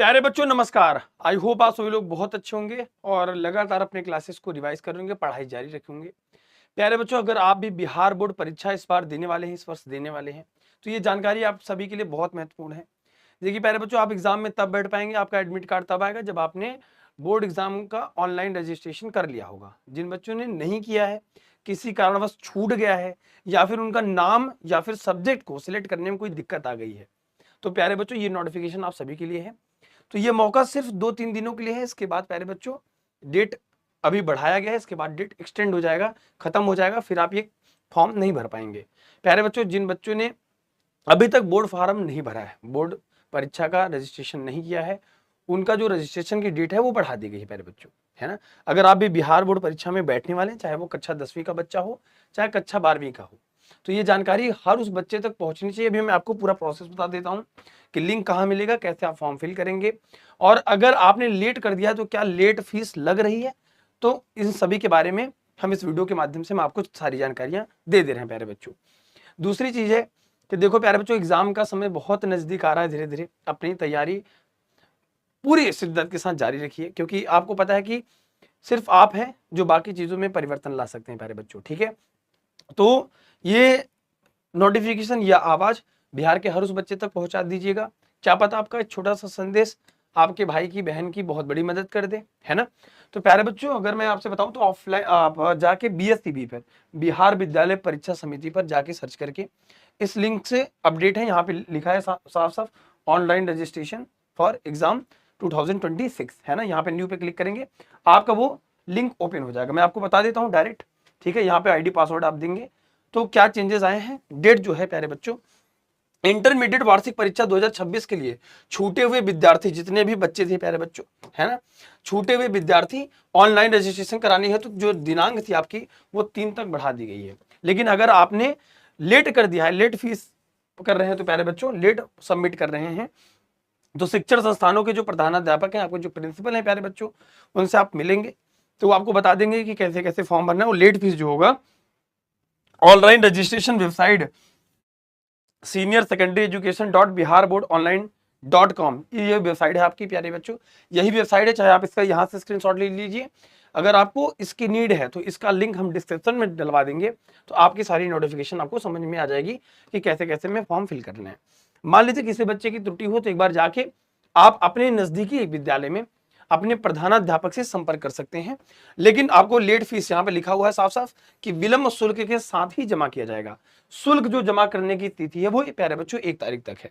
प्यारे बच्चों नमस्कार। आई होप आप सभी लोग बहुत अच्छे होंगे और लगातार अपने क्लासेस को रिवाइज करेंगे, पढ़ाई जारी रखेंगे। प्यारे बच्चों, अगर आप भी बिहार बोर्ड परीक्षा इस बार देने वाले हैं, इस वर्ष देने वाले हैं, तो ये जानकारी आप सभी के लिए बहुत महत्वपूर्ण है। देखिए प्यारे बच्चों, आप एग्जाम में तब बैठ पाएंगे, आपका एडमिट कार्ड तब आएगा जब आपने बोर्ड एग्जाम का ऑनलाइन रजिस्ट्रेशन कर लिया होगा। जिन बच्चों ने नहीं किया है, किसी कारणवश छूट गया है या फिर उनका नाम या फिर सब्जेक्ट को सिलेक्ट करने में कोई दिक्कत आ गई है, तो प्यारे बच्चों ये नोटिफिकेशन आप सभी के लिए है। तो ये मौका सिर्फ 2-3 दिनों के लिए है। इसके बाद प्यारे बच्चों डेट अभी बढ़ाया गया है, इसके बाद डेट एक्सटेंड हो जाएगा, खत्म हो जाएगा, फिर आप ये फॉर्म नहीं भर पाएंगे। प्यारे बच्चों, जिन बच्चों ने अभी तक बोर्ड फार्म नहीं भरा है, बोर्ड परीक्षा का रजिस्ट्रेशन नहीं किया है, उनका जो रजिस्ट्रेशन की डेट है वो बढ़ा दी गई है प्यारे बच्चों, है ना। अगर आप भी बिहार बोर्ड परीक्षा में बैठने वाले हैं, चाहे वो कक्षा 10वीं का बच्चा हो चाहे कक्षा 12वीं का हो, तो ये जानकारी हर उस बच्चे तक पहुंचनी चाहिए। अभी मैं आपको पूरा प्रोसेस बता देता हूं कि लिंक कहां मिलेगा, कैसे आप फॉर्म फिल करेंगे, और अगर आपने लेट कर दिया तो क्या लेट फीस लग रही है, तो इन सभी के बारे में हम इस वीडियो के माध्यम से हम आपको सारी जानकारियां दे रहे हैं प्यारे बच्चों। दूसरी चीज है कि देखो प्यारे बच्चों, एग्जाम का समय बहुत नजदीक आ रहा है। धीरे धीरे अपनी तैयारी पूरी शिद्दत के साथ जारी रखिए, क्योंकि आपको पता है कि सिर्फ आप हैं जो बाकी चीजों में परिवर्तन ला सकते हैं प्यारे बच्चों, ठीक है। तो ये नोटिफिकेशन या आवाज बिहार के हर उस बच्चे तक पहुंचा दीजिएगा। क्या पता आपका एक छोटा सा संदेश आपके भाई की बहन की बहुत बड़ी मदद कर दे, है ना। तो प्यारे बच्चों, अगर मैं आपसे बताऊं तो ऑफलाइन आप जाके BSCB पर, बिहार विद्यालय परीक्षा समिति पर जाके सर्च करके इस लिंक से अपडेट है, यहाँ पे लिखा है साफ साफ ऑनलाइन रजिस्ट्रेशन फॉर एग्जाम 2026, है ना। यहाँ पे न्यू पे क्लिक करेंगे, आपका वो लिंक ओपन हो जाएगा। मैं आपको बता देता हूँ डायरेक्ट, ठीक है। यहाँ पे ID पासवर्ड आप देंगे तो क्या चेंजेस आए हैं। डेट जो है प्यारे बच्चों, इंटरमीडिएट वार्षिक परीक्षा 2026 के लिए छूटे हुए विद्यार्थी, जितने भी बच्चे थे प्यारे बच्चों, है ना, छूटे हुए विद्यार्थी ऑनलाइन रजिस्ट्रेशन करानी है, तो जो दिनांक थी आपकी वो 3 तक बढ़ा दी गई है। लेकिन अगर आपने लेट कर दिया है, लेट फीस कर रहे हैं, तो प्यारे बच्चों लेट सबमिट कर रहे हैं, तो शिक्षण संस्थानों के जो प्रधानाध्यापक हैं, आपको जो प्रिंसिपल हैं प्यारे बच्चों, उनसे आप मिलेंगे तो वो आपको बता देंगे कि कैसे कैसे फॉर्म भरना है। और लेट फीस जो होगा, ऑनलाइन रजिस्ट्रेशन वेबसाइट seniorsecondaryeducation.biharboardonline.com, ये वेबसाइट है आपकी प्यारे बच्चों, यही वेबसाइट है। चाहे आप इसका यहाँ से स्क्रीनशॉट ले लीजिए, अगर आपको इसकी नीड है तो इसका लिंक हम डिस्क्रिप्शन में डलवा देंगे, तो आपकी सारी नोटिफिकेशन आपको समझ में आ जाएगी कि कैसे कैसे में फॉर्म फिल करना है। मान लीजिए किसी बच्चे की त्रुटि हो, तो एक बार जाके आप अपने नजदीकी एक विद्यालय में अपने प्रधानाध्यापक से संपर्क कर सकते हैं। लेकिन आपको लेट फीस यहाँ पे लिखा हुआ है साफ साफ कि विलंब शुल्क के साथ ही जमा किया जाएगा। शुल्क जो जमा करने की तिथि है वो प्यारे बच्चों 1 तारीख तक है।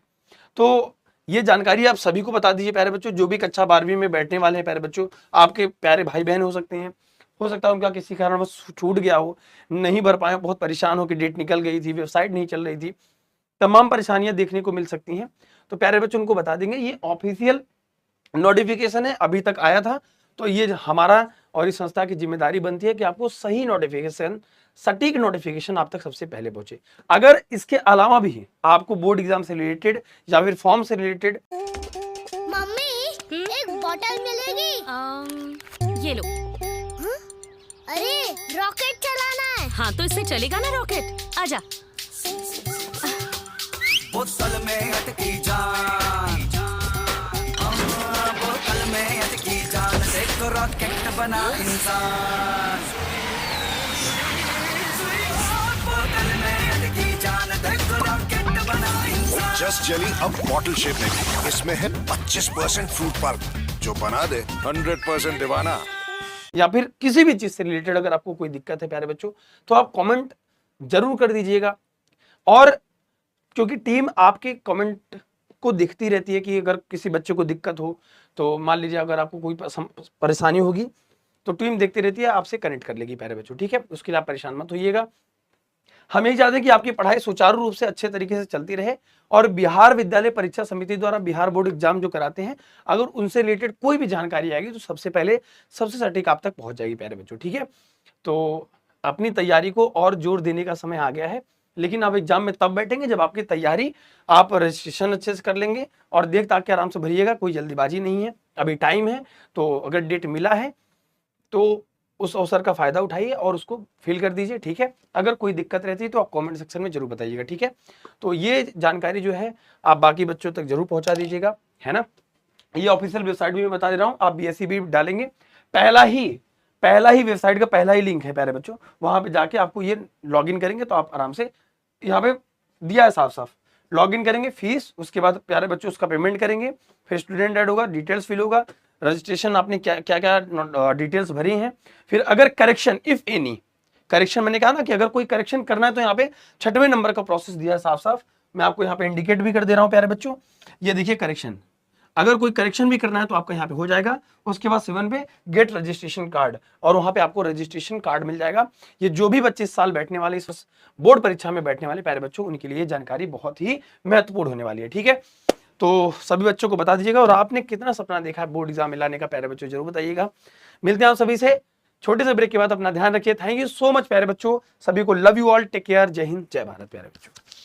तो ये जानकारी आप सभी को बता दीजिए प्यारे बच्चों, जो भी कक्षा 12वीं में बैठने वाले हैं प्यारे बच्चों, आपके प्यारे भाई बहन हो सकते हैं, हो सकता है उनका किसी कारण छूट गया हो, नहीं भर पाए, बहुत परेशान हो कि डेट निकल गई थी, वेबसाइट नहीं चल रही थी, तमाम परेशानियां देखने को मिल सकती हैं। तो प्यारे बच्चों उनको बता देंगे, ये ऑफिशियल नोटिफिकेशन है, अभी तक आया था, तो ये हमारा और इस संस्था की जिम्मेदारी बनती है कि आपको सही नोटिफिकेशन, सटीक नोटिफिकेशन आप तक सबसे पहले पहुंचे। अगर इसके अलावा भी आपको बोर्ड एग्जाम से रिलेटेड या फिर फॉर्म से रिलेटेड, मम्मी एक बॉटल मिलेगी? ये लो। अरे रॉकेट चलाना है। हाँ तो इससे चलेगा ना रॉकेट, आजा। बोतल में अटकी जान, बोतल में अटकी जान, देखो रॉकेट बना इंसान। बोतल में अटकी जान, देखो रॉकेट बना इंसान। जस्ट जेली अब बॉटल शेप में, इसमें है 25% फ्रूट पल्प, जो बना दे 100% दीवाना। या फिर किसी भी चीज से रिलेटेड अगर आपको कोई दिक्कत है प्यारे बच्चों, तो आप कमेंट जरूर कर दीजिएगा। और क्योंकि टीम आपके कमेंट को देखती रहती है कि अगर किसी बच्चे को दिक्कत हो, तो मान लीजिए अगर आपको कोई परेशानी होगी तो टीम देखती रहती है, आपसे कनेक्ट कर लेगी प्यारे बच्चों, ठीक है। उसके लिए आप परेशान मत होइएगा। हम यही चाहते हैं कि आपकी पढ़ाई सुचारू रूप से अच्छे तरीके से चलती रहे, और बिहार विद्यालय परीक्षा समिति द्वारा बिहार बोर्ड एग्जाम जो कराते हैं, अगर उनसे रिलेटेड कोई भी जानकारी आएगी तो सबसे पहले सबसे सटीक आप तक पहुंच जाएगी प्यारे बच्चों, ठीक है। तो अपनी तैयारी को और जोर देने का समय आ गया है, लेकिन आप एग्जाम में तब बैठेंगे जब आपकी तैयारी, आप रजिस्ट्रेशन अच्छे से कर लेंगे और देख ताक के आराम से भरिएगा, कोई जल्दीबाजी नहीं है, अभी टाइम है। तो अगर डेट मिला है तो उस अवसर का फायदा उठाइए और उसको फिल कर दीजिए, ठीक है। अगर कोई दिक्कत रहती है तो आप कमेंट सेक्शन में जरूर बताइएगा, ठीक है। तो ये जानकारी जो है आप बाकी बच्चों तक जरूर पहुंचा दीजिएगा, है ना। ये ऑफिशियल वेबसाइट भी मैं बता दे रहा हूँ, आप BSc भी डालेंगे, पहला ही वेबसाइट का पहला ही लिंक है प्यारे बच्चों, वहां पे जाके आपको ये लॉगिन करेंगे तो आप आराम से, यहाँ पे दिया है साफ साफ, लॉगिन करेंगे, फीस, उसके बाद प्यारे बच्चों उसका पेमेंट करेंगे, फिर स्टूडेंट ऐड होगा, डिटेल्स फिल होगा, रजिस्ट्रेशन आपने क्या क्या डिटेल्स भरी हैं, फिर अगर करेक्शन इफ एनी, करेक्शन मैंने कहा ना कि अगर कोई करेक्शन करना है तो यहाँ पे 6वें नंबर का प्रोसेस दिया है साफ साफ, मैं आपको यहाँ पे इंडिकेट भी कर दे रहा हूँ प्यारे बच्चों, ये देखिए करेक्शन, अगर कोई करेक्शन भी करना है तो आपका यहाँ पे हो जाएगा। उसके बाद 7 पे गेट रजिस्ट्रेशन कार्ड, और वहां पे आपको रजिस्ट्रेशन कार्ड मिल जाएगा। ये जो भी बच्चे इस साल बैठने वाले, इस बोर्ड परीक्षा में बैठने वाले प्यारे बच्चों, उनके लिए जानकारी बहुत ही महत्वपूर्ण होने वाली है, ठीक है। तो सभी बच्चों को बता दीजिएगा, और आपने कितना सपना देखा है बोर्ड एग्जाम में लाने का प्यारे बच्चों, जरूर बताइएगा। मिलते हैं आप सभी से छोटे से ब्रेक के बाद, अपना ध्यान रखिए। थैंक यू सो मच प्यारे बच्चों, सभी को love you all, take care, जय हिंद, जय भारत प्यारे बच्चों।